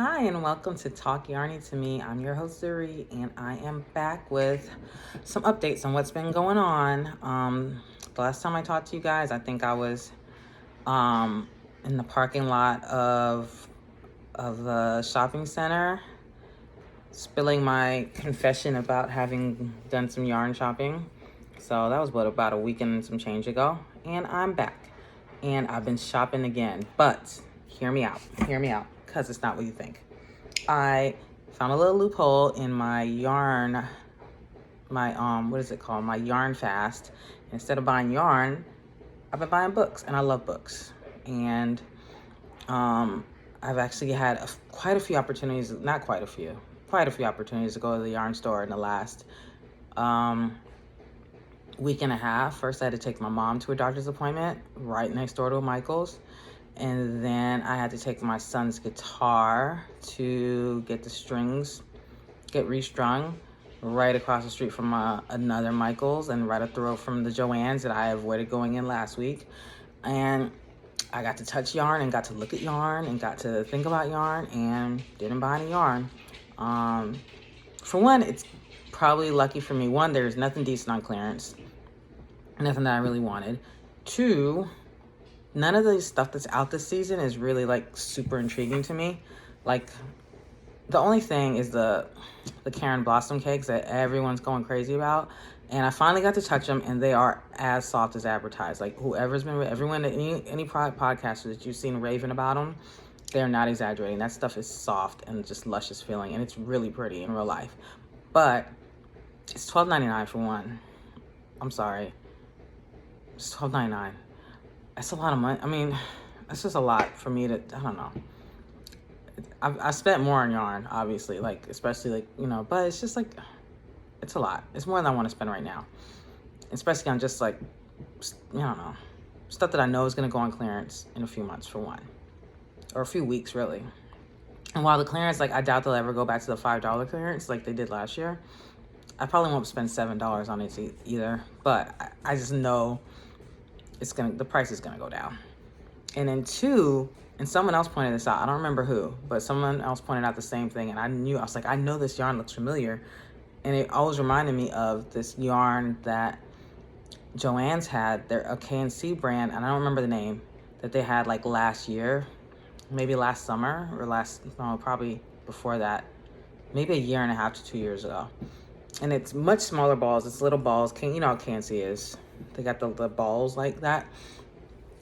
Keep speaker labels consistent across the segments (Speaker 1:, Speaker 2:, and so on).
Speaker 1: Hi, and welcome to Talk Yarny to Me. I'm your host, Zuri, and I am back with some updates on what's been going on. The last time I talked to you guys, I think I was in the parking lot of the shopping center, spilling my confession about having done some yarn shopping. So that was about a week and some change ago, and I'm back, and I've been shopping again. But hear me out, because it's not what you think. I found a little loophole in my yarn, what is it called? My yarn fast. Instead of buying yarn, I've been buying books, and I love books. And I've actually had quite a few opportunities, not quite a few, quite a few opportunities to go to the yarn store in the last week and a half. First, I had to take my mom to a doctor's appointment right next door to a Michael's. And then I had to take my son's guitar to get the strings, get restrung right across the street from another Michael's and right up the road from the Joann's that I avoided going in last week. And I got to touch yarn and got to look at yarn and got to think about yarn and didn't buy any yarn. For one, it's probably lucky for me. One, there's nothing decent on clearance. Nothing that I really wanted. Two, none of the stuff that's out this season is really like super intriguing to me. Like the only thing is the Karen Blossom cakes that everyone's going crazy about. And I finally got to touch them, and they are as soft as advertised. Like everyone, any podcaster that you've seen raving about them, they're not exaggerating. That stuff is soft and just luscious feeling, and it's really pretty in real life. But it's $12.99 for one. I'm sorry, it's $12.99. That's a lot of money. I mean, that's just a lot for me to, I don't know. I spent more on yarn, obviously, like, especially, like, but it's just, like, it's a lot. It's more than I want to spend right now. Especially on just, like, I don't know, stuff that I know is going to go on clearance in a few months, for one. Or a few weeks, really. And while the clearance, like, I doubt they'll ever go back to the $5 clearance like they did last year, I probably won't spend $7 on it either. But I just know the price is going to go down. And then two, and someone else pointed this out. I don't remember who, but someone else pointed out the same thing. And I was like, I know this yarn looks familiar. And it always reminded me of this yarn that Joann's had, a K&C brand, and I don't remember the name, that they had like last year, maybe last summer, or probably before that, maybe a year and a half to 2 years ago. And it's much smaller balls. It's little balls. You know how K&C is. They got the balls like that.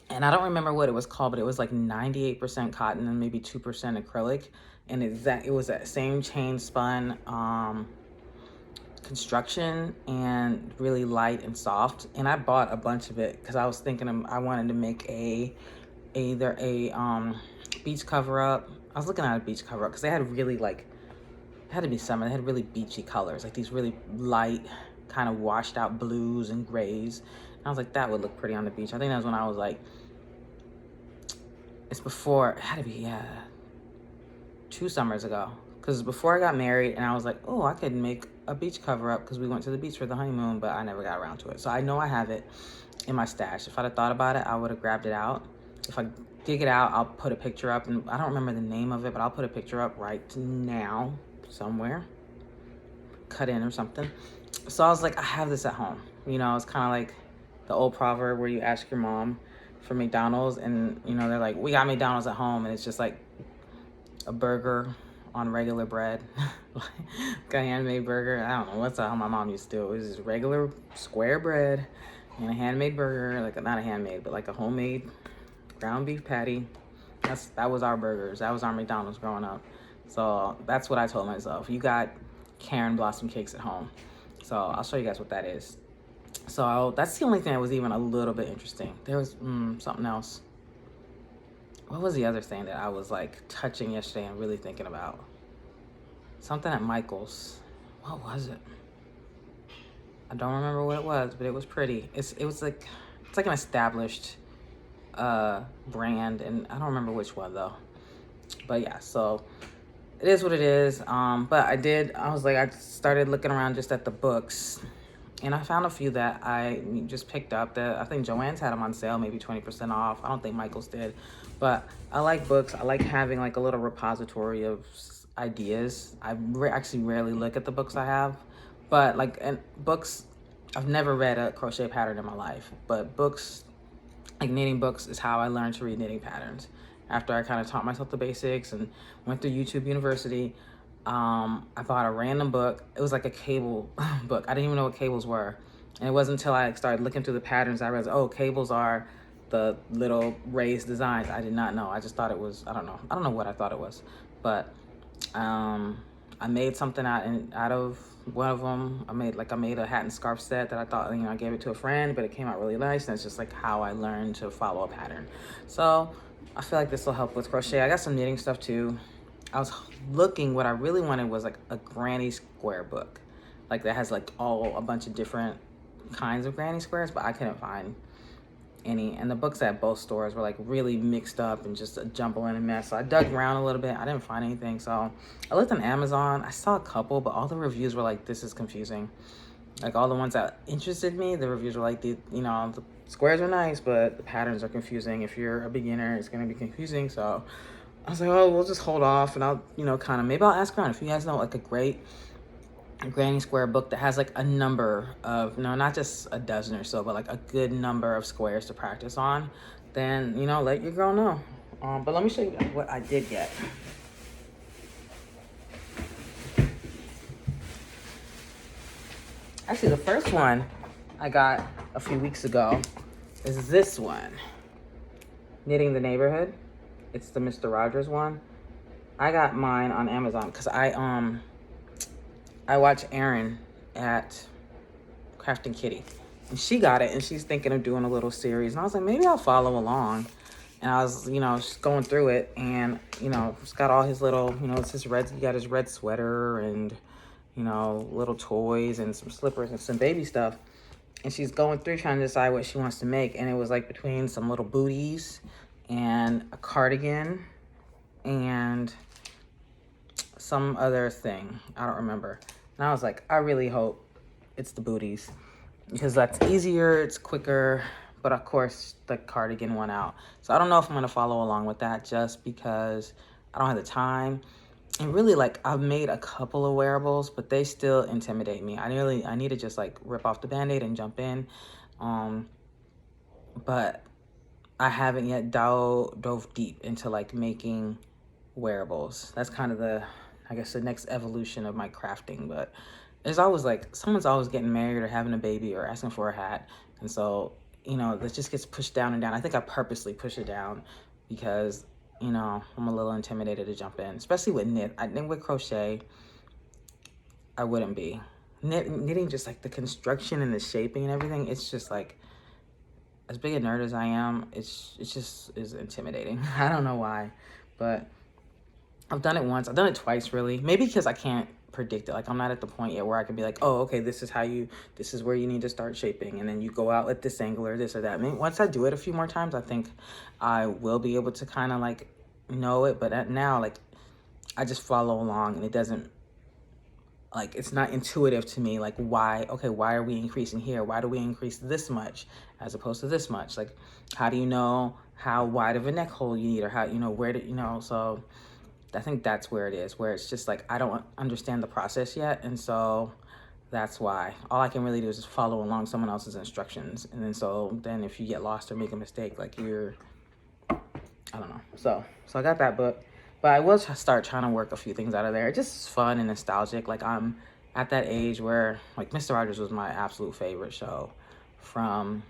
Speaker 1: And I don't remember what it was called, but it was like 98% cotton and maybe 2% acrylic. And it was that same chain spun construction and really light and soft. And I bought a bunch of it because I was thinking I wanted to make either a beach cover up. I was looking at a beach cover up because they had really it had to be summer. They had really beachy colors, like these really light, kind of washed out blues and grays. I was like, that would look pretty on the beach. I think that was when I was like, it had to be, 2 summers ago. Because before I got married, and I was like, oh, I could make a beach cover up because we went to the beach for the honeymoon, but I never got around to it. So I know I have it in my stash. If I'd have thought about it, I would have grabbed it out. If I dig it out, I'll put a picture up. And I don't remember the name of it, but I'll put a picture up right now somewhere. Cut in or something. So I was like, I have this at home. It's kind of like the old proverb where you ask your mom for McDonald's and, they're like, we got McDonald's at home. And it's just like a burger on regular bread, like a handmade burger. I don't know what's how my mom used to do it. It was just regular square bread and a handmade burger, like not a handmade, but like a homemade ground beef patty. That was our burgers. That was our McDonald's growing up. So that's what I told myself. You got Karen Blossom cakes at home. So I'll show you guys what that is. So that's the only thing that was even a little bit interesting. There was something else. What was the other thing that I was like touching yesterday and really thinking about? Something at Michael's. What was it? I don't remember what it was, but it was pretty. It's like an established brand, and I don't remember which one though. But yeah, so it is what it is. But I started looking around just at the books, And I found a few that I just picked up that I think Joann's had them on sale, maybe 20% off. I don't think Michael's did. But I like books. I like having like a little repository of ideas. I actually rarely look at the books I have. But like, and books, I've never read a crochet pattern in my life. But books, like knitting books, is how I learned to read knitting patterns. After I kind of taught myself the basics and went through YouTube University, I bought a random book. It was like a cable book. I didn't even know what cables were. And it wasn't until I started looking through the patterns I realized, oh, cables are the little raised designs. I did not know. I just thought it was, I don't know. I don't know what I thought it was. But I made something out of one of them. I made a hat and scarf set that I thought, I gave it to a friend, but it came out really nice. And it's just like how I learned to follow a pattern. So I feel like this will help with crochet. I got some knitting stuff too. I was looking, what I really wanted was like a granny square book, like that has like a bunch of different kinds of granny squares, but I couldn't find any. And the books at both stores were like really mixed up and just a jumble and a mess. So I dug around a little bit. I didn't find anything. So I looked on Amazon. I saw a couple, but all the reviews were like, this is confusing. Like all the ones that interested me, the reviews were like, the squares are nice, but the patterns are confusing. If you're a beginner, it's going to be confusing. So I was like, oh, we'll just hold off, and I'll, maybe I'll ask around if you guys know like a great granny square book that has like a number of, not just a dozen or so, but like a good number of squares to practice on. Then, let your girl know. But let me show you what I did get. Actually, the first one I got a few weeks ago is this one, Knitting the Neighborhood. It's the Mr. Rogers one. I got mine on Amazon because I watch Erin at Crafting Kitty, and she got it, and she's thinking of doing a little series. And I was like, maybe I'll follow along. And I was, just going through it, and it's got all his little, it's his red. He got his red sweater and little toys and some slippers and some baby stuff. And she's going through trying to decide what she wants to make. And it was like between some little booties and a cardigan and some other thing. I don't remember. And I was like, I really hope it's the booties because that's easier, it's quicker. But of course, the cardigan went out. So I don't know if I'm going to follow along with that just because I don't have the time. And really, like, I've made a couple of wearables, but they still intimidate me. I need to just like rip off the Band-Aid and jump in. But I haven't yet dove deep into like making wearables. That's kind of the next evolution of my crafting. But there's always like, someone's always getting married or having a baby or asking for a hat. And so, this just gets pushed down and down. I think I purposely push it down because, I'm a little intimidated to jump in, especially with knit. I think with crochet, I wouldn't be. Knitting, just like the construction and the shaping and everything, it's just like, as big a nerd as I am, it just is intimidating. I don't know why, but I've done it once. I've done it twice, really. Maybe because I can't predict it. Like, I'm not at the point yet where I can be like, oh, okay, this is where you need to start shaping. And then you go out at this angle or this or that. Maybe once I do it a few more times, I think I will be able to kind of like know it. But now, like, I just follow along and it doesn't, like, it's not intuitive to me. Like, why are we increasing here? Why do we increase this much as opposed to this much? Like, how do you know how wide of a neck hole you need or how, where to, so I think that's where it is, where it's just like, I don't understand the process yet. And so that's why all I can really do is just follow along someone else's instructions. And then if you get lost or make a mistake, like I don't know. So I got that book, but I will start trying to work a few things out of there. It's just fun and nostalgic. Like, I'm at that age where like Mr. Rogers was my absolute favorite show from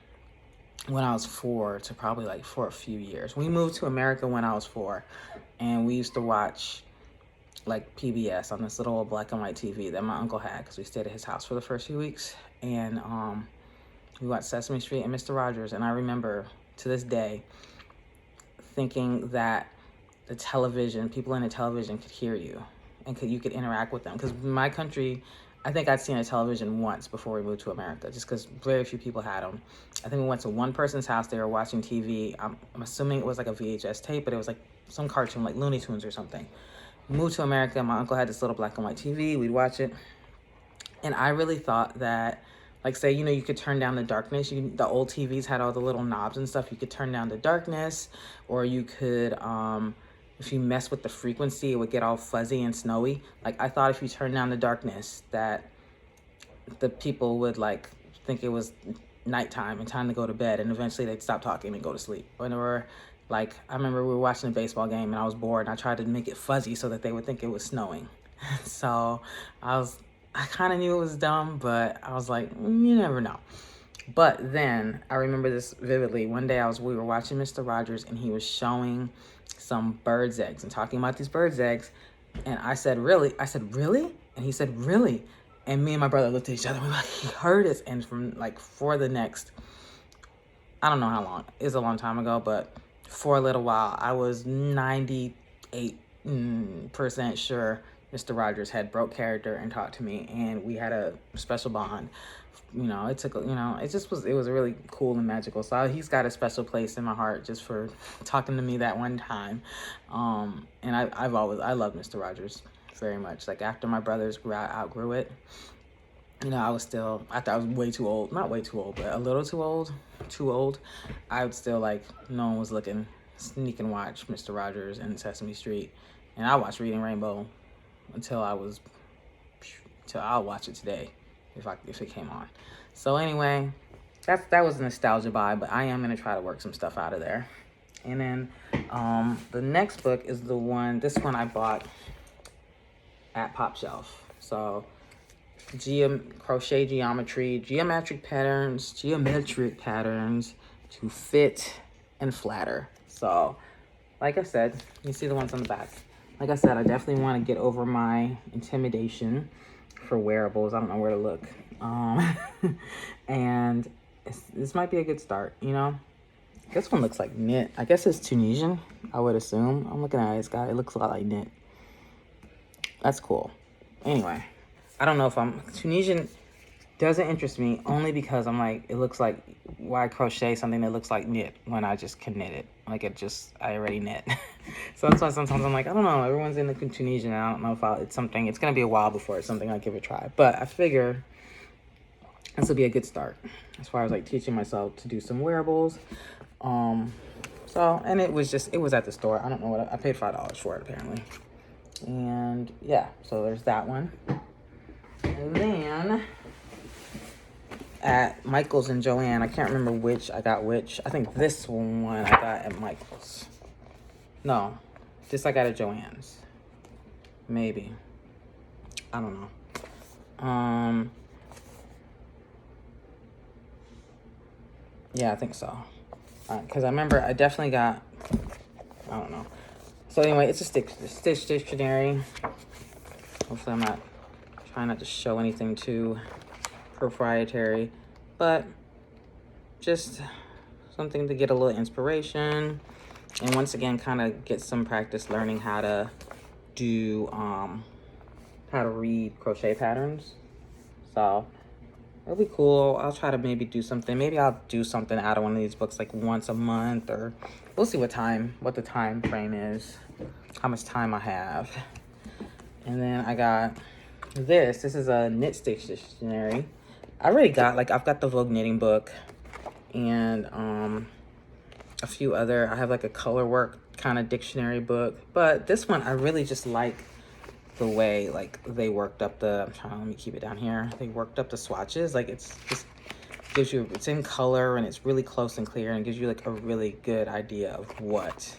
Speaker 1: when I was 4 to probably like for a few years. We moved to America when I was 4, and we used to watch like PBS on this little old black and white TV that my uncle had because we stayed at his house for the first few weeks. And we watched Sesame Street and Mr. Rogers. And I remember to this day thinking that the television, people in the television could hear you and you could interact with them. Because in my country, I think I'd seen a television once before we moved to America, just because very few people had them. I think we went to one person's house. They were watching TV. I'm assuming it was like a VHS tape, but it was like some cartoon, like Looney Tunes or something. We moved to America. My uncle had this little black and white TV. We'd watch it. And I really thought that like say, you know, you could turn down the darkness. The old TVs had all the little knobs and stuff. You could turn down the darkness, or you could, if you mess with the frequency, it would get all fuzzy and snowy. Like I thought if you turn down the darkness that the people would like think it was nighttime and time to go to bed, and eventually they'd stop talking and go to sleep. Whenever, like, I remember we were watching a baseball game and I was bored and I tried to make it fuzzy so that they would think it was snowing. So I kind of knew it was dumb, but I was like, you never know. But then I remember this vividly. One day we were watching Mr. Rogers and he was showing some bird's eggs and talking about these bird's eggs. And I said, really? I said, really? And he said, really? And me and my brother looked at each other and we were like, he heard us. And from like for the next, I don't know how long, it was a long time ago, but for a little while, I was 98% sure Mr. Rogers had broke character and talked to me, and we had a special bond. You know, it took, you know, it was really cool and magical. So he's got a special place in my heart just for talking to me that one time. And I love Mr. Rogers very much. Like after my brothers outgrew it, you know, I thought I was way too old, not way too old, but a little too old. I would still like, no one was looking, sneak and watch Mr. Rogers and Sesame Street. And I watched Reading Rainbow until I'll watch it today if it came on. So anyway, that was a nostalgia vibe, but I am going to try to work some stuff out of there. And then the next book is this one I bought at Pop Shelf. So crochet geometric patterns to fit and flatter. So like I said, you see the ones on the back. Like I said, I definitely want to get over my intimidation for wearables. I don't know where to look. And this might be a good start, you know? This one looks like knit. I guess it's Tunisian, I would assume. I'm looking at this guy. It looks a lot like knit. That's cool. Anyway, I don't know if Tunisian doesn't interest me only because I'm like, it looks like, why crochet something that looks like knit when I just can knit it? Like I already knit. So that's why sometimes I'm like, I don't know, everyone's into Tunisian. I don't know if it's going to be a while before it's something I give a try. But I figure this will be a good start as far as like teaching myself to do some wearables. And it was at the store. I don't know what I paid $5 for it apparently. And yeah, so there's that one. And then at Michael's and Joann, I can't remember which I got which. I think this one I got at Michael's. No, this I got at Joann's. Maybe. I don't know. Yeah, I think so. Because I remember I definitely got, I don't know. So anyway, it's a Stitch dictionary. Hopefully I'm not trying not to show anything too proprietary, but just something to get a little inspiration. And once again, kind of get some practice learning how to do, how to read crochet patterns. So it'll be cool. I'll try to maybe do something. Maybe I'll do something out of one of these books like once a month, or we'll see what the time frame is, how much time I have. And then I got this. This is a knit stitch dictionary. I've got the Vogue knitting book and a few other. I have like a color work kind of dictionary book, but this one I really just like the way like they worked up let me keep it down here. They worked up the swatches. Like it's just it's in color and it's really close and clear and gives you like a really good idea of what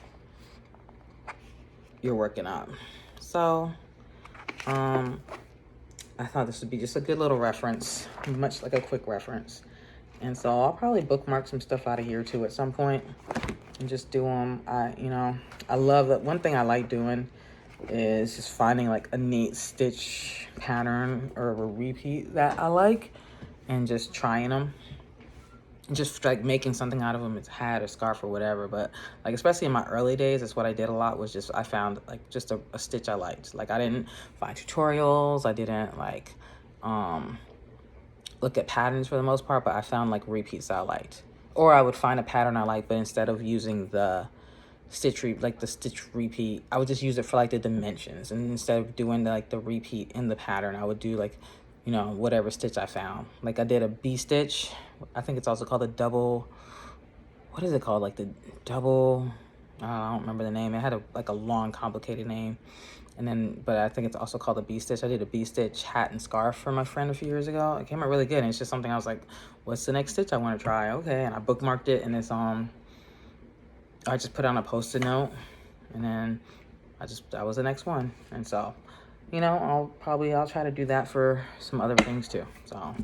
Speaker 1: you're working up. So I thought this would be just a good little reference, much like a quick reference. And so I'll probably bookmark some stuff out of here too at some point and just do them. I love that. One thing I like doing is just finding like a neat stitch pattern or a repeat that I like and just trying them. Just like making something out of them. It's a hat or scarf or whatever. But like, especially in my early days, that's what I did a lot, was just I found like just a stitch I liked. Like I didn't find tutorials. I didn't like look at patterns for the most part, but I found like repeats I liked. Or I would find a pattern I liked, but instead of using the stitch repeat, I would just use it for like the dimensions. And instead of doing the repeat in the pattern, I would do like, you know, whatever stitch I found. Like I did a B stitch. I think it's also called a double, what is it called? Like the double, I don't remember the name. It had like a long, complicated name. And then, but I think it's also called a B stitch. I did a B stitch hat and scarf for my friend a few years ago. It came out really good. And it's just something I was like, what's the next stitch I want to try? Okay. And I bookmarked it, and it's, I just put on a Post-it note, and then that was the next one. And so, you know, I'll try to do that for some other things too. So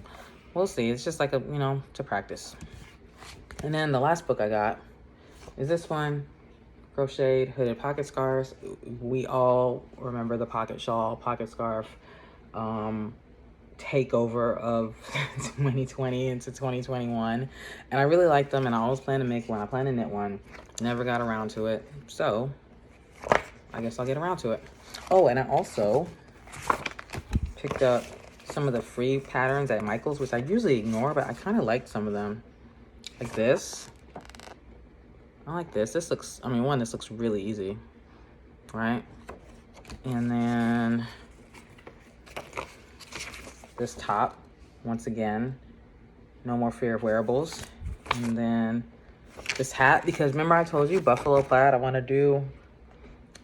Speaker 1: we'll see. It's just like you know, to practice. And then the last book I got is this one, Crocheted Hooded Pocket Scarves. We all remember the pocket shawl, pocket scarf takeover of 2020 into 2021. And I really like them, and I always plan to make one. I plan to knit one. Never got around to it. So I guess I'll get around to it. Oh, and I also picked up some of the free patterns at Michael's, which I usually ignore, but I kind of like some of them. Like this. I like this. This looks, I mean, this looks really easy, right? And then this top, once again, no more fear of wearables. And then this hat, because remember I told you buffalo plaid, I want to do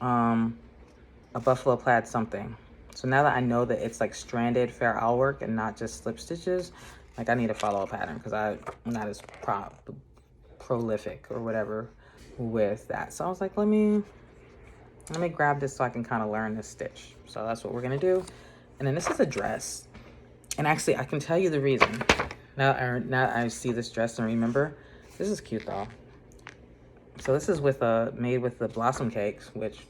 Speaker 1: a buffalo plaid something. So now that I know that it's like stranded fair owl work and not just slip stitches, like I need to follow a pattern, because I'm not as prolific or whatever with that. So I was like, let me grab this so I can kind of learn this stitch. So that's what we're gonna do. And then this is a dress, and actually I can tell you the reason now I see this dress and remember. This is cute though. So this is made with the blossom cakes, which,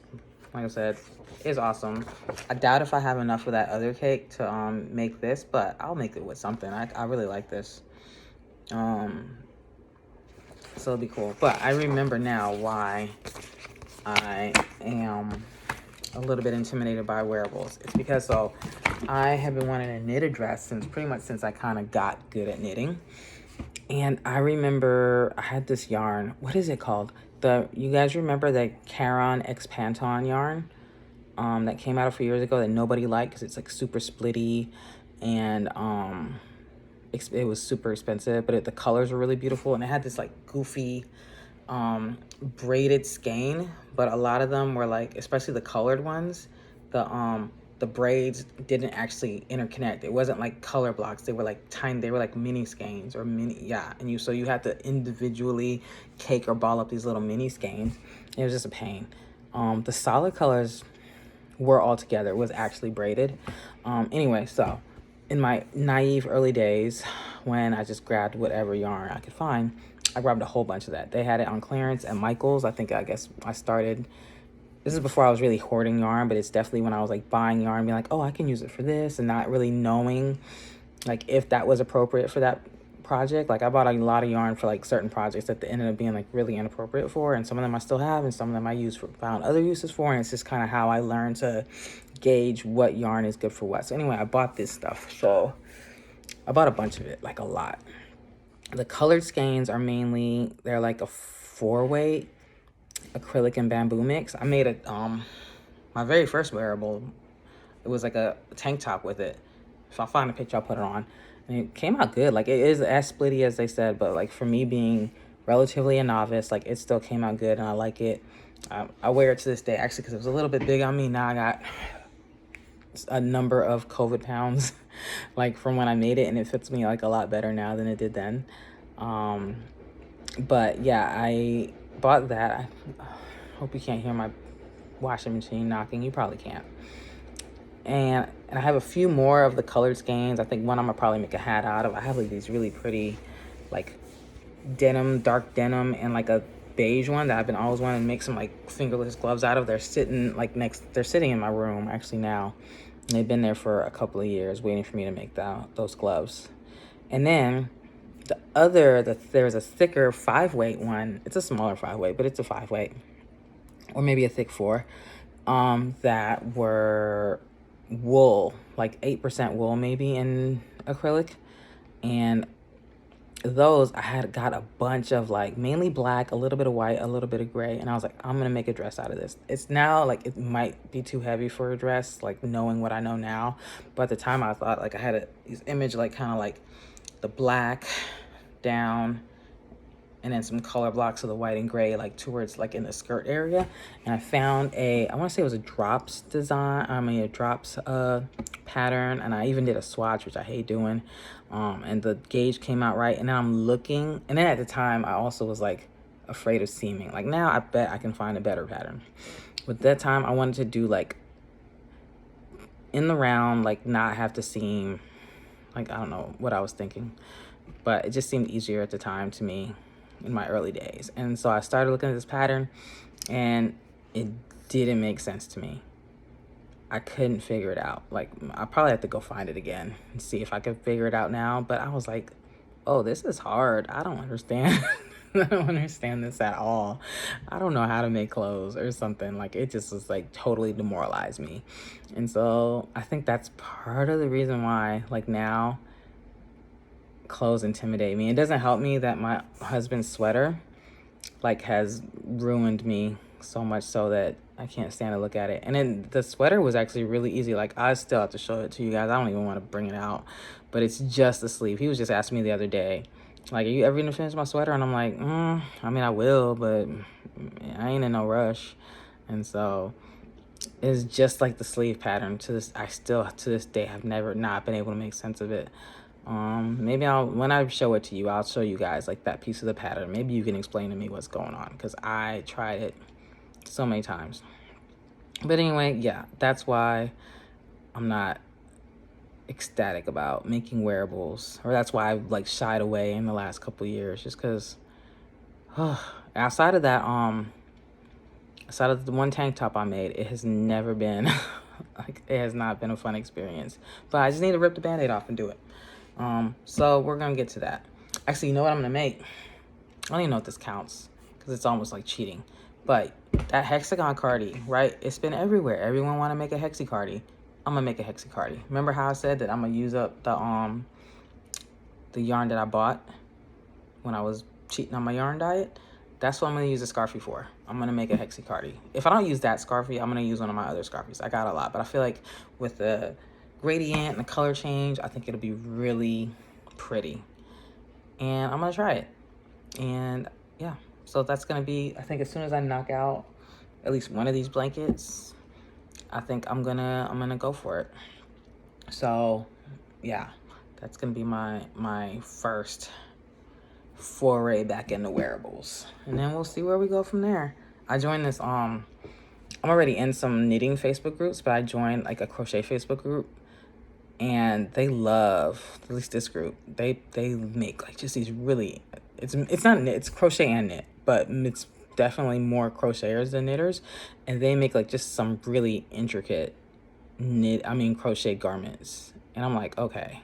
Speaker 1: like I said, is awesome. I doubt if I have enough of that other cake to make this, but I'll make it with something. I really like this. So it'll be cool. But I remember now why I am a little bit intimidated by wearables. It's because I have been wanting to knit a dress pretty much since I kind of got good at knitting. And I remember I had this yarn. What is it called? You guys remember the Caron X Panton yarn that came out a few years ago that nobody liked because it's like super splitty, and it was super expensive, but the colors were really beautiful, and it had this like goofy braided skein, but a lot of them were like, especially the colored ones, the braids didn't actually interconnect. It wasn't like color blocks. They were like tiny. They were like mini skeins or and so you had to individually cake or ball up these little mini skeins. It was just a pain. The solid colors were all together. It was actually braided. Anyway, so in my naive early days, when I just grabbed whatever yarn I could find, I grabbed a whole bunch of that. They had it on clearance at Michael's. I guess I started, this is before I was really hoarding yarn, but it's definitely when I was like buying yarn, being like, oh, I can use it for this, and not really knowing like if that was appropriate for that project. Like I bought a lot of yarn for like certain projects that ended up being like really inappropriate for, and some of them I still have, and some of them I found other uses for, and it's just kind of how I learned to gauge what yarn is good for what. So anyway, I bought this stuff. So I bought a bunch of it, like a lot. The colored skeins are mainly, they're like a 4-weight acrylic and bamboo mix. I made my very first wearable. It was like a tank top with it. If I find a picture, I'll put it on. And it came out good. Like it is as splitty as they said, but like for me being relatively a novice, like it still came out good, and I like it. I wear it to this day, actually, because it was a little bit big on me. Now I got a number of COVID pounds like from when I made it, and it fits me like a lot better now than it did then. But yeah, I bought that. I hope you can't hear my washing machine knocking. You probably can't. And I have a few more of the colored skeins. I think one I'm gonna probably make a hat out of. I have like these really pretty like denim, dark denim, and like a beige one that I've been always wanting to make some like fingerless gloves out of. They're sitting in my room actually now, and they've been there for a couple of years waiting for me to make those gloves. And then there's a thicker 5-weight one. It's a smaller 5-weight, but it's a 5-weight, or maybe a thick 4, that were wool, like 8% wool maybe in acrylic. And those, I had got a bunch of like mainly black, a little bit of white, a little bit of gray, and I was like, I'm gonna make a dress out of this. It's now like it might be too heavy for a dress, like knowing what I know now, but at the time I thought like I had this image like kind of like the black down and then some color blocks of the white and gray like towards like in the skirt area. And I found I want to say it was a drops design, a drops pattern, and I even did a swatch, which I hate doing, and the gauge came out right. And then I'm looking, and then at the time I also was like afraid of seaming. Like now I bet I can find a better pattern, but that time I wanted to do like in the round, like not have to seam. Like I don't know what I was thinking, but it just seemed easier at the time to me in my early days. And so I started looking at this pattern and it didn't make sense to me. I couldn't figure it out. Like I probably have to go find it again and see if I could figure it out now. But I was like, oh, this is hard. I don't understand. I don't understand this at all. I don't know how to make clothes or something. Like it just was like totally demoralized me. And so I think that's part of the reason why like now clothes intimidate me. It doesn't help me that my husband's sweater like has ruined me so much so that I can't stand to look at it. And then the sweater was actually really easy. Like I still have to show it to you guys. I don't even want to bring it out, but it's just the sleeve. He was just asking me the other day, like, are you ever gonna finish my sweater? And I'm like, I mean, I will, but I ain't in no rush. And so it's just like the sleeve pattern. To this, I still to this day have never not been able to make sense of it. Maybe when I show it to you, I'll show you guys like that piece of the pattern. Maybe you can explain to me what's going on, because I tried it so many times. But anyway, yeah, that's why I'm not ecstatic about making wearables, or that's why I've like shied away in the last couple of years, just because outside of that, outside of the one tank top I made, it has never been like it has not been a fun experience. But I just need to rip the band-aid off and do it. So we're gonna get to that. Actually, you know what I'm gonna make? I don't even know if this counts because it's almost like cheating. But that hexagon cardi, right? It's been everywhere. Everyone want to make a hexi cardi. I'm gonna make a hexi cardi. Remember how I said that I'm gonna use up the yarn that I bought when I was cheating on my yarn diet? That's what I'm gonna use a scarfie for. I'm gonna make a hexi cardi. If I don't use that scarfie, I'm gonna use one of my other scarfies. I got a lot, but I feel like with the gradient and the color change, I think it'll be really pretty. And I'm gonna try it. And yeah, so that's gonna be, I think as soon as I knock out at least one of these blankets, I think I'm gonna go for it. So yeah, that's gonna be my first foray back into wearables, and then we'll see where we go from there. I joined this I'm already in some knitting Facebook groups, but I joined like a crochet Facebook group, and they love, at least this group, they make like just these really, it's not knit, it's crochet and knit, but it's definitely more crocheters than knitters, and they make like just some really intricate crochet garments. And I'm like, okay,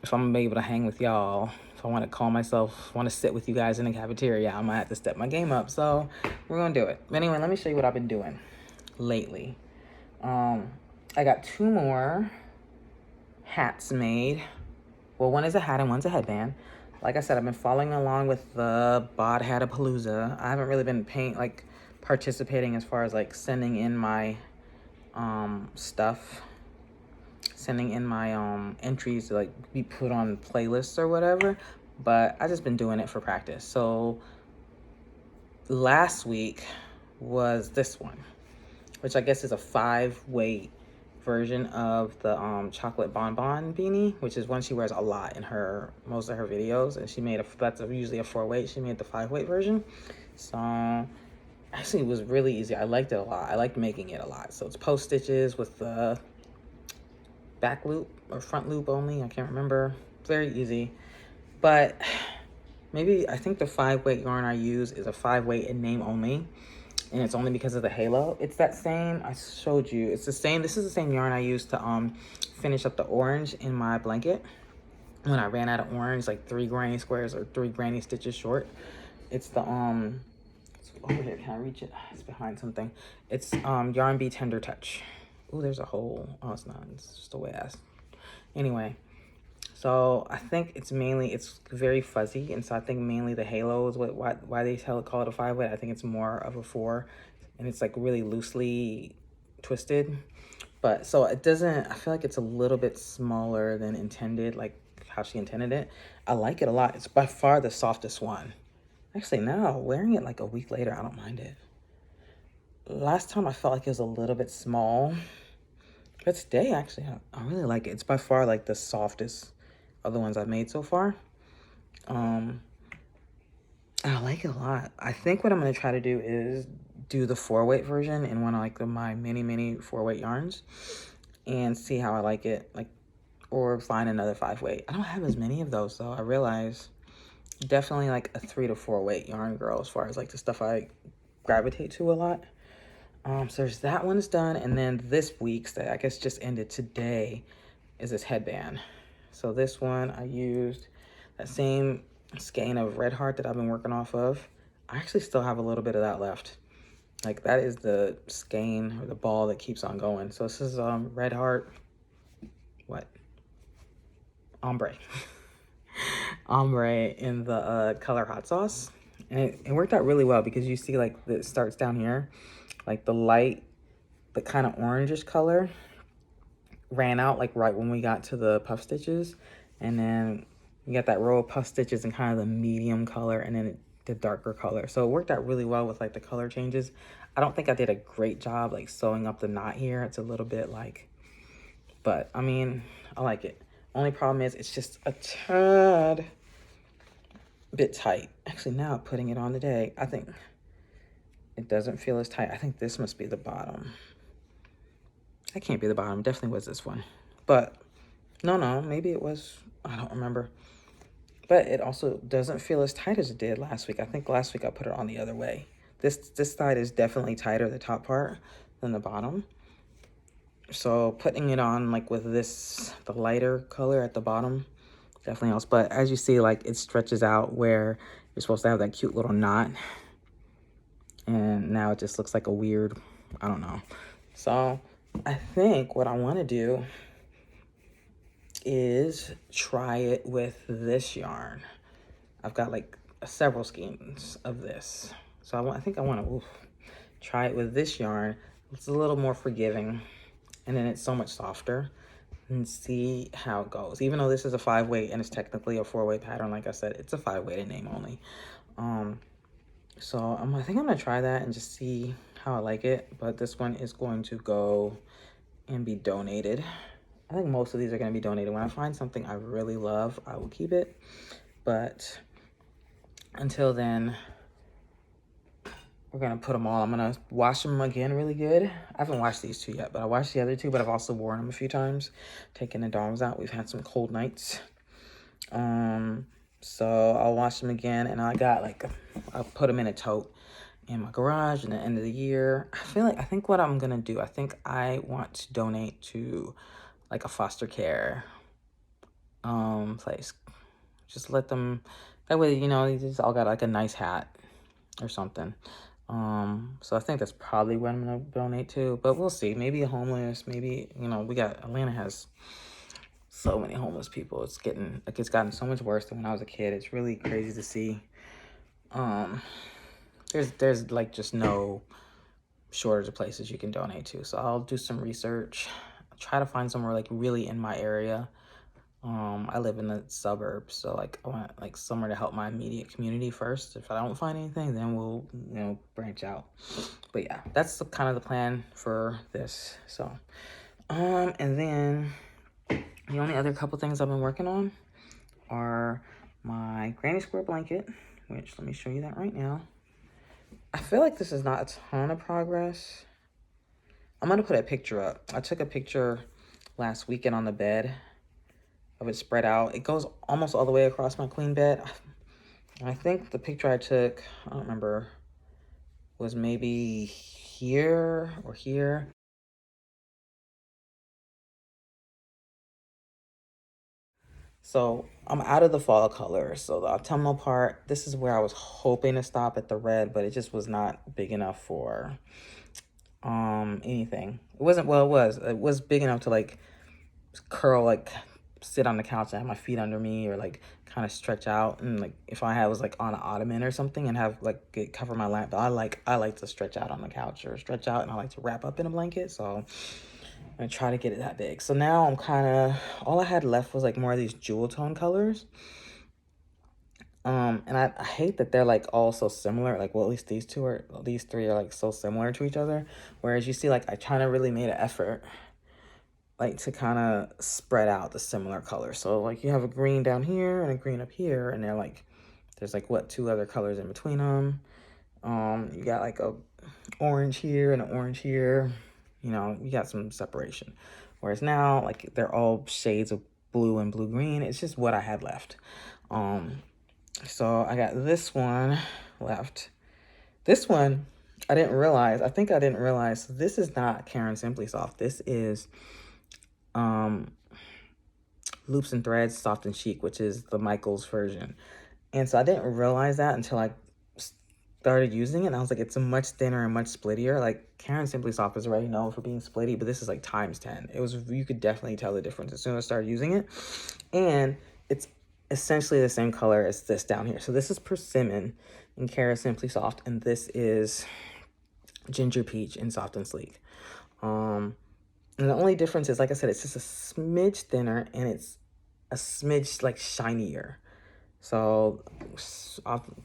Speaker 1: if I'm gonna be able to hang with y'all, if I want to call myself, want to sit with you guys in the cafeteria, I'm gonna have to step my game up. So we're gonna do it. But anyway, let me show you what I've been doing lately. I got 2 more hats made. Well, one is a hat and one's a headband. Like I said, I've been following along with the Bod Hatapalooza. I haven't really been participating as far as like sending in my stuff, sending in my entries to like be put on playlists or whatever, but I just been doing it for practice. So last week was this one, which I guess is a 5-weight version of the chocolate bonbon beanie, which is one she wears a lot in most of her videos, and she made that's usually a 4-weight. She made the 5-weight version. So actually it was really easy. I liked it a lot. I liked making it a lot. So it's post stitches with the back loop or front loop only, I can't remember. Very easy. But maybe I think the 5-weight yarn I use is a 5-weight in name only, and it's only because of the halo. It's that same, I showed you, it's the same, this is the same yarn I used to finish up the orange in my blanket when I ran out of orange, like 3 granny squares or 3 granny stitches short. It's the it's over here, can I reach it? It's behind something. It's Yarn Bee Tender Touch. Oh, there's a hole. Oh, it's not, it's just a way ass. Anyway, So I think it's very fuzzy, and so I think mainly the halo is why they call it a 5-weight. I think it's more of a 4, and it's like really loosely twisted. But so it doesn't, I feel like it's a little bit smaller than intended, like how she intended it. I like it a lot. It's by far the softest one. Actually, now wearing it like a week later, I don't mind it. Last time I felt like it was a little bit small, but today actually I really like it. It's by far like the softest of the ones I've made so far. I like it a lot. I think what I'm gonna try to do is do the 4-weight version in one of like my mini 4-weight yarns and see how I like it, like, or find another 5-weight. I don't have as many of those though. I realize definitely like a 3 to 4-weight yarn girl as far as like the stuff I gravitate to a lot. So there's that one's done, and then this week's that I guess just ended today is this headband. So this one I used that same skein of Red Heart that I've been working off of. I actually still have a little bit of that left. Like that is the skein or the ball that keeps on going. So this is Red Heart, what? Ombre. Ombre in the color Hot Sauce. And it worked out really well because you see like it starts down here, like the light, the kind of orangish color ran out like right when we got to the puff stitches, and then you got that row of puff stitches and kind of the medium color, and then the darker color. So it worked out really well with like the color changes. I don't think I did a great job like sewing up the knot here. It's a little bit like, but I mean, I like it. Only problem is it's just a tad bit tight. Actually, now putting it on today, I think it doesn't feel as tight. I think this must be the bottom. That can't be the bottom. Definitely was this one. But no, maybe it was. I don't remember. But it also doesn't feel as tight as it did last week. I think last week I put it on the other way. This side is definitely tighter, the top part, than the bottom. So putting it on like with this, the lighter color at the bottom, definitely helps. But as you see, like it stretches out where you're supposed to have that cute little knot. And now it just looks like a weird, I don't know. So I think what I want to do is try it with this yarn. I've got like several skeins of this. So I think I want to try it with this yarn. It's a little more forgiving, and then it's so much softer, and see how it goes. Even though this is a 5-weight and it's technically a 4-weight pattern, like I said, it's a 5-weight in name only. So I think I'm gonna try that and just see how I like it. But this one is going to go and be donated. I think most of these are gonna be donated. When I find something I really love, I will keep it. But until then, we're gonna put them all. I'm gonna wash them again really good. I haven't washed these two yet, but I washed the other two, but I've also worn them a few times, taking the dogs out. We've had some cold nights. So I'll wash them again, and I'll put them in a tote in my garage in the end of the year. I think what I'm gonna do, I think I want to donate to like a foster care place. Just let them, that way, you know, they just all got like a nice hat or something. So I think that's probably what I'm gonna donate to, but we'll see. Maybe a homeless, maybe, you know, Atlanta has so many homeless people. It's gotten so much worse than when I was a kid. It's really crazy to see. There's like just no shortage of places you can donate to. So I'll do some research, try to find somewhere like really in my area. I live in the suburbs, so like I want like somewhere to help my immediate community first. If I don't find anything, then we'll, you know, branch out. But yeah, that's kind of the plan for this. So, and then the only other couple things I've been working on are my granny square blanket, which let me show you that right now. I feel like this is not a ton of progress. I'm gonna put a picture up. I took a picture last weekend on the bed of it spread out. It goes almost all the way across my queen bed. I think the picture I took, I don't remember, was maybe here or here. So I'm out of the fall color. So the autumnal part, this is where I was hoping to stop at the red, but it just was not big enough for anything. It wasn't, well, it was big enough to like curl like sit on the couch and have my feet under me, or like kind of stretch out, and like if I was like on an ottoman or something and have like it cover my lap. But I like to stretch out on the couch or stretch out, and I like to wrap up in a blanket. So I'm gonna try to get it that big. So now I'm kind of, all I had left was like more of these jewel tone colors. And I hate that they're like all so similar. Like, well, at least these three are like so similar to each other. Whereas you see, like, I kind of really made an effort, like, to kind of spread out the similar colors. So like you have a green down here and a green up here, and they're like, there's like what, 2 other colors in between them. You got like a orange here and an orange here. You know, you got some separation. Whereas now, like, they're all shades of blue and blue-green. It's just what I had left. So I got this one left. This one, I think I didn't realize, this is not Karen Simply Soft. This is Loops and Threads Soft and Chic, which is the Michaels version. And so I didn't realize that until I started using it, and I was like, it's a much thinner and much splittier. Like, Karen Simply Soft is already known for being splitty, but this is like times 10. You could definitely tell the difference as soon as I started using it. And it's essentially the same color as this down here. So this is Persimmon in Karen Simply Soft, and this is Ginger Peach in Soft and Sleek. And the only difference is, like I said, it's just a smidge thinner, and it's a smidge like shinier. So,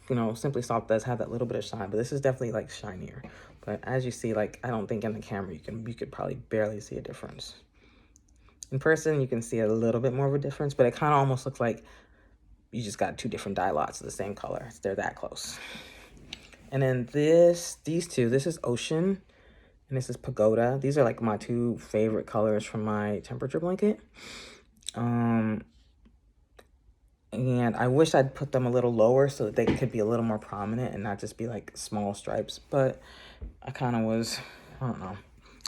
Speaker 1: you know, Simply Soft does have that little bit of shine, but this is definitely like shinier. But as you see, like, I don't think in the camera you could probably barely see a difference. In person, you can see a little bit more of a difference, but it kind of almost looks like you just got 2 different dye lots of the same color. They're that close. And then these two, this is Ocean and this is Pagoda. These are like my 2 favorite colors from my temperature blanket. And I wish I'd put them a little lower so that they could be a little more prominent and not just be like small stripes. But I kind of was, I don't know.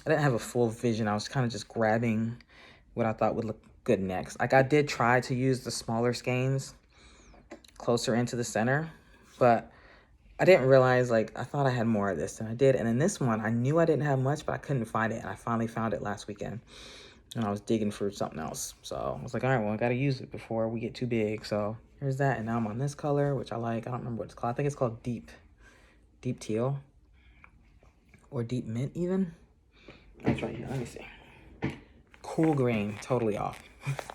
Speaker 1: I didn't have a full vision. I was kind of just grabbing what I thought would look good next. Like, I did try to use the smaller skeins closer into the center, but I didn't realize, like, I thought I had more of this than I did. And in this one, I knew I didn't have much, but I couldn't find it. And I finally found it last weekend. And I was digging for something else. So I was like, all right, well, I got to use it before we get too big. So here's that. And now I'm on this color, which I like. I don't remember what it's called. I think it's called Deep Teal. Or Deep Mint, even. That's right here. Let me see. Cool green. Totally off.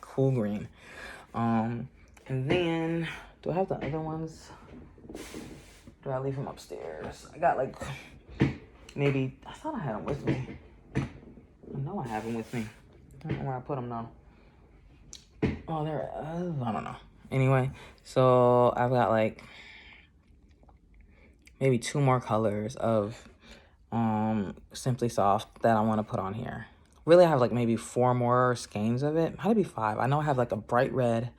Speaker 1: Cool green. And then, do I have the other ones? Do I leave them upstairs? I got, like, maybe, I thought I had them with me. I know I have them with me. I don't know where I put them now. Oh, there. I don't know. Anyway, so I've got like maybe 2 more colors of Simply Soft that I want to put on here. Really, I have like maybe 4 more skeins of it. Might be 5. I know I have like a bright red,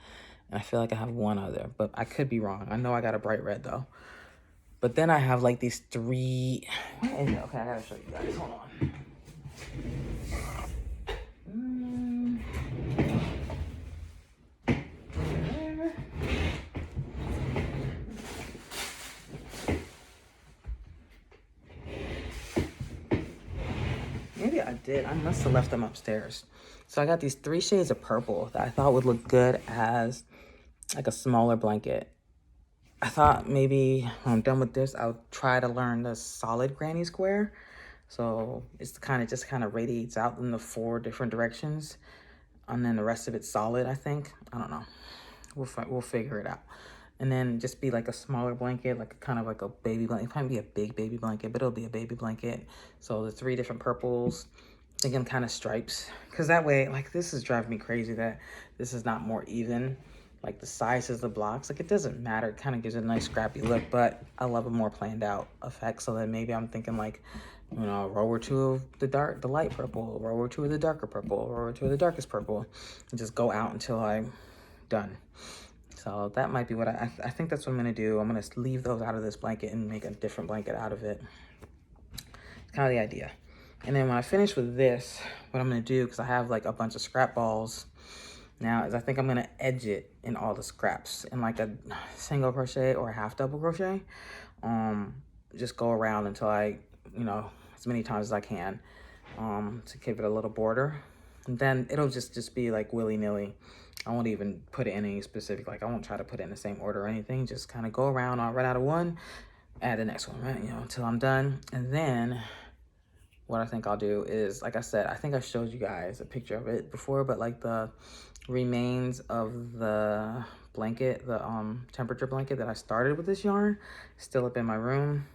Speaker 1: and I feel like I have 1 other, but I could be wrong. I know I got a bright red though. But then I have like these 3. What is it? Okay, I gotta show you guys. Hold on. Maybe I did. I must have left them upstairs. So I got these 3 shades of purple that I thought would look good as like a smaller blanket. I thought maybe when I'm done with this, I'll try to learn the solid granny square. So it's just kind of radiates out in the 4 different directions. And then the rest of it's solid, I think. I don't know. We'll figure it out. And then just be like a smaller blanket, like kind of like a baby blanket. It might be a big baby blanket, but it'll be a baby blanket. So the 3 different purples, thinking kind of stripes. Because that way, like, this is driving me crazy that this is not more even. Like, the sizes of the blocks, like, it doesn't matter. It kind of gives it a nice scrappy look, but I love a more planned out effect. So then maybe I'm thinking like, you know, a row or 2 of the light purple, a row or 2 of the darker purple, a row or 2 of the darkest purple, and just go out until I'm done. So that might be what I think that's what I'm gonna do. I'm gonna leave those out of this blanket and make a different blanket out of it. It's kind of the idea. And then when I finish with this, what I'm gonna do, because I have like a bunch of scrap balls now, is I think I'm gonna edge it in all the scraps in like a single crochet or a half double crochet. Just go around until I, you know, as many times as I can, to give it a little border. And then it'll just be like willy-nilly. I won't even put it in any specific, like I won't try to put it in the same order or anything. Just kind of go around. I'll run out of one, add the next one, right? You know, until I'm done. And then what I think I'll do is, like I said, I think I showed you guys a picture of it before, but like the remains of the blanket, the temperature blanket that I started with this yarn, still up in my room.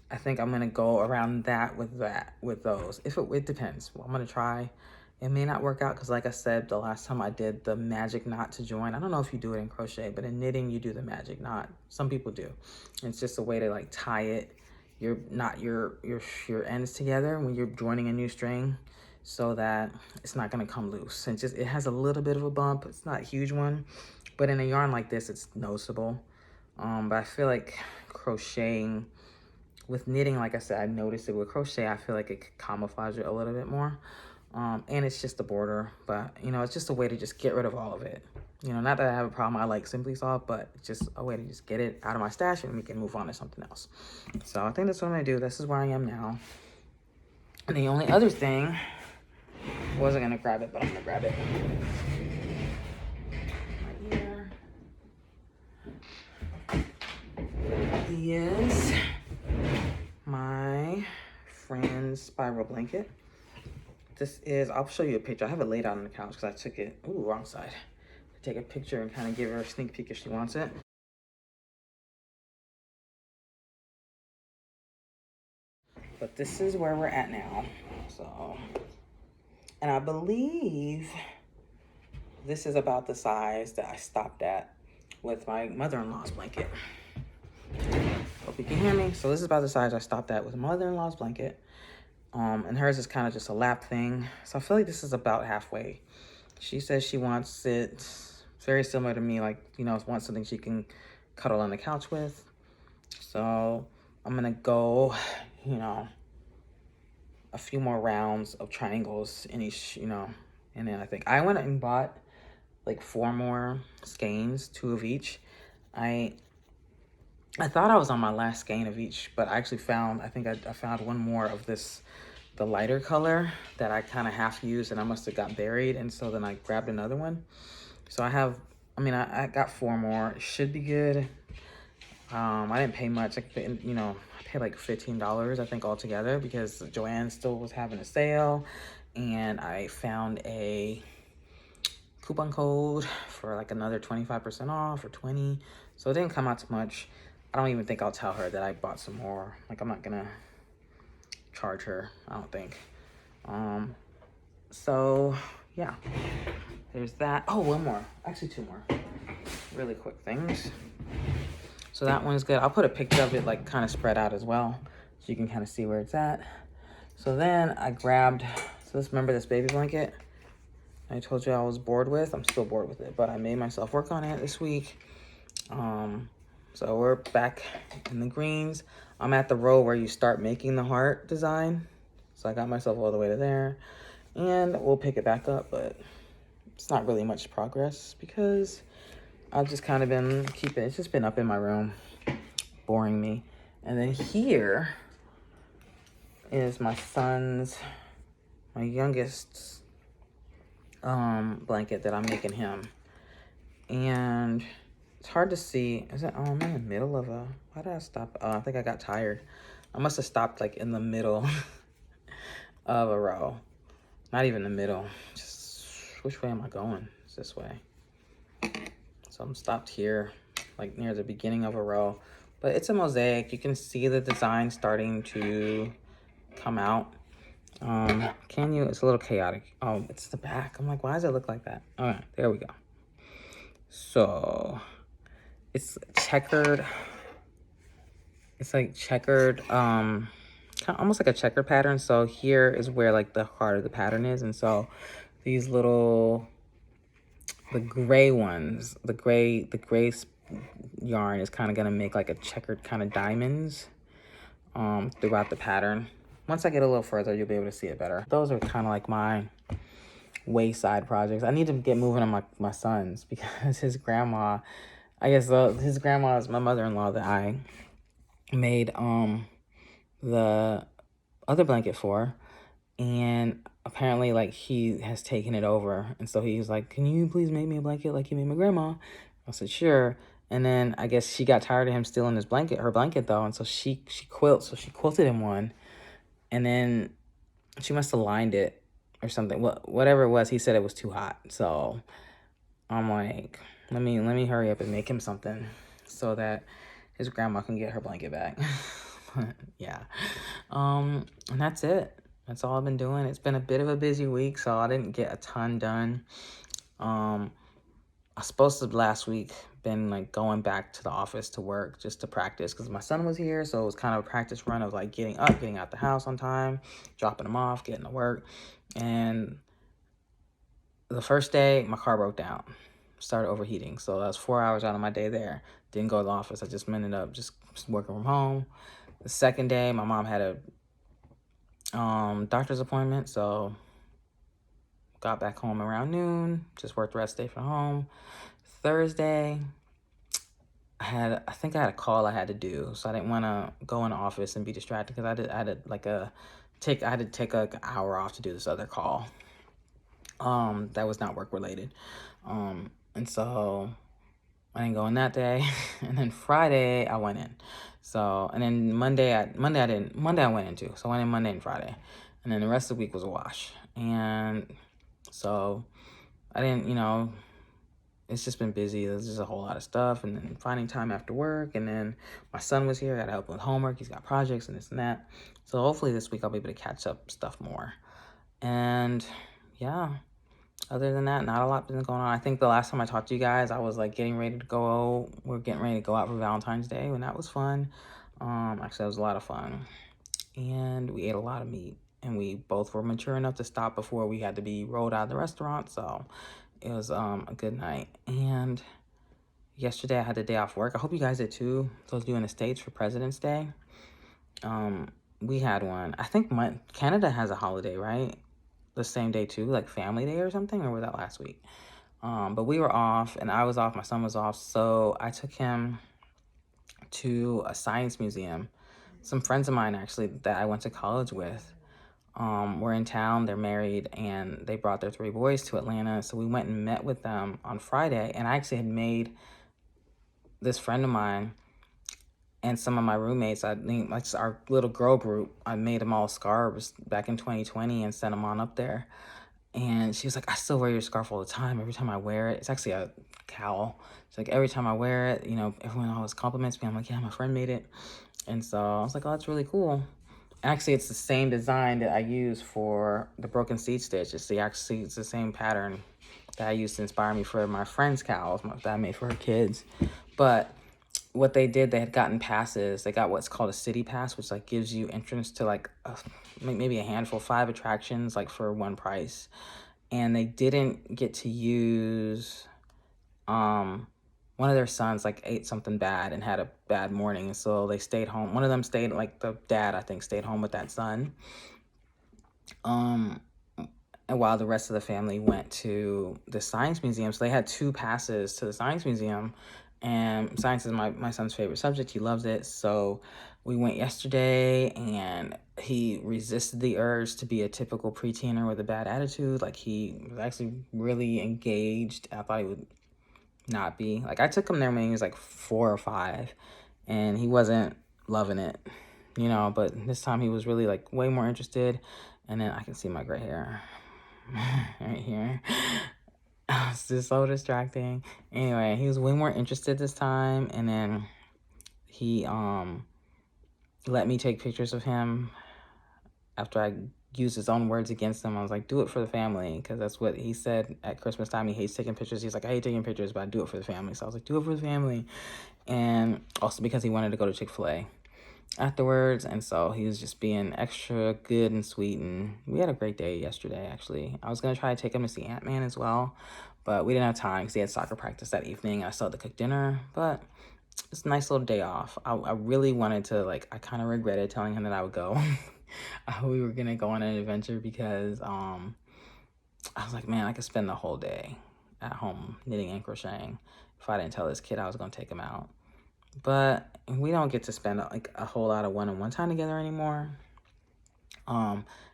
Speaker 1: I think I'm gonna go around that with those. If it depends. Well, I'm gonna try. It may not work out because, like I said, the last time I did the magic knot to join, I don't know if you do it in crochet, but in knitting you do the magic knot. Some people do. It's just a way to like tie it, your ends together when you're joining a new string, so that it's not gonna come loose. And just, it has a little bit of a bump. It's not a huge one, but in a yarn like this, it's noticeable. But I feel like crocheting with knitting, like I said, I noticed it with crochet. I feel like it could camouflage it a little bit more. And it's just the border, but you know, it's just a way to just get rid of all of it. You know, not that I have a problem. I like Simply Soft, but it's just a way to just get it out of my stash and we can move on to something else. So I think that's what I'm gonna do. This is where I am now. And the only other thing, I wasn't gonna grab it, but I'm gonna grab it. Right here is my friend's spiral blanket. This is, I'll show you a picture. I have it laid out on the couch because I took it, ooh, wrong side. Take a picture and kind of give her a sneak peek if she wants it. But this is where we're at now. So, and I believe this is about the size that I stopped at with my mother-in-law's blanket. Hope you can hear me. So this is about the size I stopped at with my mother-in-law's blanket. And hers is kind of just a lap thing. So I feel like this is about halfway. She says she wants it very similar to me, like, you know, wants something she can cuddle on the couch with. So I'm gonna go, you know, a few more rounds of triangles in each, you know, and then I think I went and bought like 4 more skeins, 2 of each. I thought I was on my last skein of each, but I actually found, I think I found one more of this, the lighter color that I kind of half used, and I must have got buried, and so then I grabbed another one. So I have, I mean, I got 4 more. It should be good. I didn't pay much. You know, I paid like $15, I think, altogether, because Joanne still was having a sale, and I found a coupon code for like another 25% off or 20. So it didn't come out to much. I don't even think I'll tell her that I bought some more. Like, I'm not gonna charge her, I don't think. So yeah, there's that. Oh, one more, actually 2 more really quick things. So that one's good. I'll put a picture of it like kind of spread out as well, so you can kind of see where it's at. So then I grabbed, so remember this baby blanket I told you I was bored with? I'm still bored with it, but I made myself work on it this week. So we're back in the greens. I'm at the row where you start making the heart design. So I got myself all the way to there, and we'll pick it back up, but it's not really much progress because I've just kind of been keeping, it's just been up in my room, boring me. And then here is my son's, my youngest blanket that I'm making him. And it's hard to see. Is it, oh, I'm in the middle of a, why did I stop? Oh, I think I got tired. I must have stopped like in the middle of a row. Not even the middle. Just, which way am I going? It's this way. So I'm stopped here, like near the beginning of a row. But it's a mosaic. You can see the design starting to come out. Can you? It's a little chaotic. Oh, it's the back. I'm like, why does it look like that? All right, there we go. So it's checkered. It's like checkered, kind of almost like a checkered pattern. So here is where like the heart of the pattern is. And so these little, the gray ones, the gray yarn is kind of gonna make like a checkered kind of diamonds throughout the pattern. Once I get a little further, you'll be able to see it better. Those are kind of like my wayside projects. I need to get moving on my son's, because his grandma, I guess his grandma is my mother-in-law that I made the other blanket for. And apparently, like, he has taken it over. And so he was like, can you please make me a blanket like you made my grandma? I said, sure. And then I guess she got tired of him stealing her blanket though. And so she quilted him one. And then she must have lined it or something. Whatever it was, he said it was too hot. So I'm like, let me hurry up and make him something so that his grandma can get her blanket back. Yeah. And that's it. That's all I've been doing. It's been a bit of a busy week, so I didn't get a ton done. I was supposed to last week been like going back to the office to work just to practice because my son was here, so it was kind of a practice run of like getting up, getting out the house on time, dropping him off, getting to work. And the first day my car broke down, started overheating, so that was 4 hours out of my day there. Didn't go to the office. I just ended up just working from home. The second day my mom had a doctor's appointment, so got back home around noon, just worked the rest of the day from home. Thursday, I think I had a call I had to do, so I didn't want to go in the office and be distracted because I had to take like an hour off to do this other call. That was not work related. And so I didn't go in that day. And then Friday I went in. So, and then Monday I went in too. So I went in Monday and Friday. And then the rest of the week was a wash. And so I didn't, it's just been busy. There's just a whole lot of stuff, and then finding time after work. And then my son was here. I got to help him with homework. He's got projects and this and that. So hopefully this week I'll be able to catch up stuff more. And yeah, other than that, not a lot been going on. I think the last time I talked to you guys, I was like getting ready to go. We're getting ready to go out for Valentine's Day, and that was fun. Actually, that was a lot of fun. And we ate a lot of meat, and we both were mature enough to stop before we had to be rolled out of the restaurant. So it was a good night. And yesterday I had the day off work. I hope you guys did too. Those of you in the States for President's Day. We had one. I think Canada has a holiday, right? The same day too, like Family Day or something, or was that last week? But we were off, and I was off. My son was off, so I took him to a science museum. Some friends of mine actually that I went to college with were in town. They're married, and they brought their 3 boys to Atlanta. So we went and met with them on Friday, and I actually had made this friend of mine and some of my roommates, I think like our little girl group, I made them all scarves back in 2020 and sent them on up there. And she was like, I still wear your scarf all the time. Every time I wear it, it's actually a cowl. It's like every time I wear it, everyone always compliments me. I'm like, yeah, my friend made it. And so I was like, oh, that's really cool. Actually, it's the same design that I use for the broken seed stitch. It's the same pattern that I used to inspire me for my friend's cowls that I made for her kids. But what they did, they had gotten passes. They got what's called a city pass, which like gives you entrance to like maybe a handful, 5 attractions, like for one price. And they didn't get to use one of their sons like ate something bad and had a bad morning, so they stayed home. One of them stayed, like the dad I think stayed home with that son, and while the rest of the family went to the science museum. So they had 2 passes to the science museum, and science is my son's favorite subject. He loves it. So we went yesterday, and he resisted the urge to be a typical preteener with a bad attitude. Like, he was actually really engaged. I thought he would not be. Like, I took him there when he was like 4 or 5, and he wasn't loving it, but this time he was really like way more interested. And then I can see my gray hair right here. It's just so distracting. Anyway, he was way more interested this time, and then he let me take pictures of him after I used his own words against him. I was like, do it for the family, because that's what he said at Christmas time. He hates taking pictures. He's like, I hate taking pictures, but I do it for the family. So I was like, do it for the family. And also because he wanted to go to Chick-fil-A afterwards, and so he was just being extra good and sweet, and we had a great day yesterday. Actually, I was gonna try to take him to see Ant-Man as well, but we didn't have time because he had soccer practice that evening. I still had to cook dinner, but it's a nice little day off. I really wanted to, I kind of regretted telling him that I would go. We were gonna go on an adventure because I was like, man, I could spend the whole day at home knitting and crocheting if I didn't tell this kid I was gonna take him out. But we don't get to spend a whole lot of one-on-one time together anymore.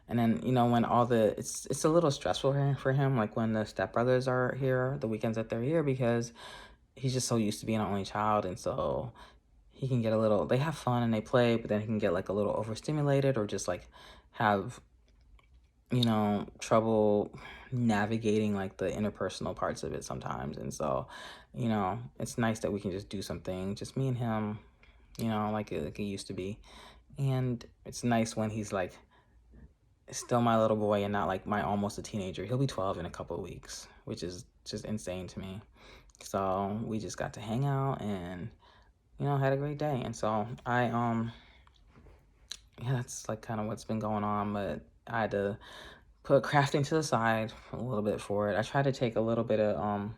Speaker 1: And then, you know, when it's a little stressful for him, like when the stepbrothers are here, the weekends that they're here, because he's just so used to being an only child. And so he can get they have fun and they play, but then he can get like a little overstimulated or just like have, you know, trouble navigating like the interpersonal parts of it sometimes. And so, you know, it's nice that we can just do something, just me and him, you know, like it used to be. And it's nice when he's like still my little boy and not like my almost a teenager. He'll be 12 in a couple of weeks, which is just insane to me. So we just got to hang out and, you know, had a great day. And so yeah, that's like kind of what's been going on. But I had to put crafting to the side a little bit for it. I tried to take a little bit of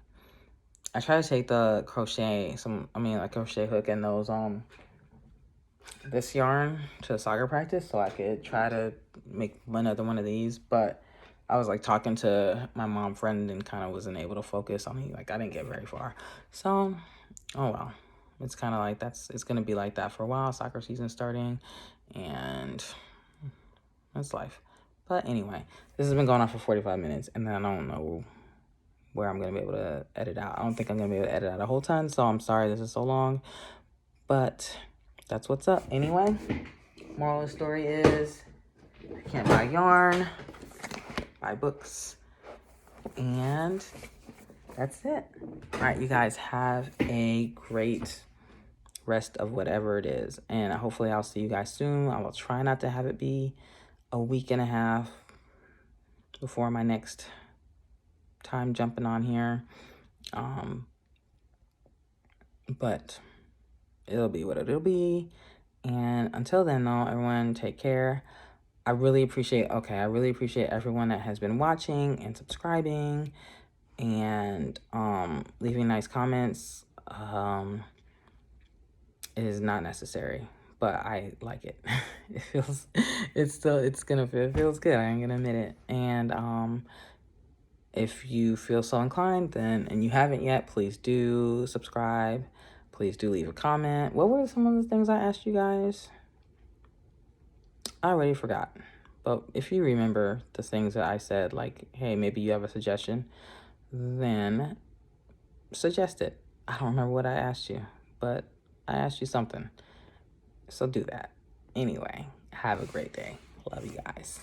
Speaker 1: I try to take the crochet like crochet hook and those this yarn to soccer practice so I could try to make another one of these, but I was like talking to my mom friend and kind of wasn't able to focus on me. Like I didn't get very far. So, oh well. It's kind of like it's going to be like that for a while. Soccer season starting and that's life. But anyway, this has been going on for 45 minutes and then I don't know where I'm going to be able to edit out. I don't think I'm going to be able to edit out a whole ton, so I'm sorry this is so long. But that's what's up. Anyway, moral of the story is I can't buy yarn, buy books, and that's it. All right, you guys have a great rest of whatever it is. And hopefully I'll see you guys soon. I will try not to have it be a week and a half before my next time jumping on here. But it'll be what it'll be. And until then, though, everyone take care. I really appreciate everyone that has been watching and subscribing and leaving nice comments. It is not necessary, but I like it. It feels it feels good. I ain't gonna admit it. And if you feel so inclined and you haven't yet, please do subscribe. Please do leave a comment. What were some of the things I asked you guys? I already forgot. But if you remember the things that I said, like, hey, maybe you have a suggestion, then suggest it. I don't remember what I asked you, but I asked you something. So do that. Anyway, have a great day. Love you guys.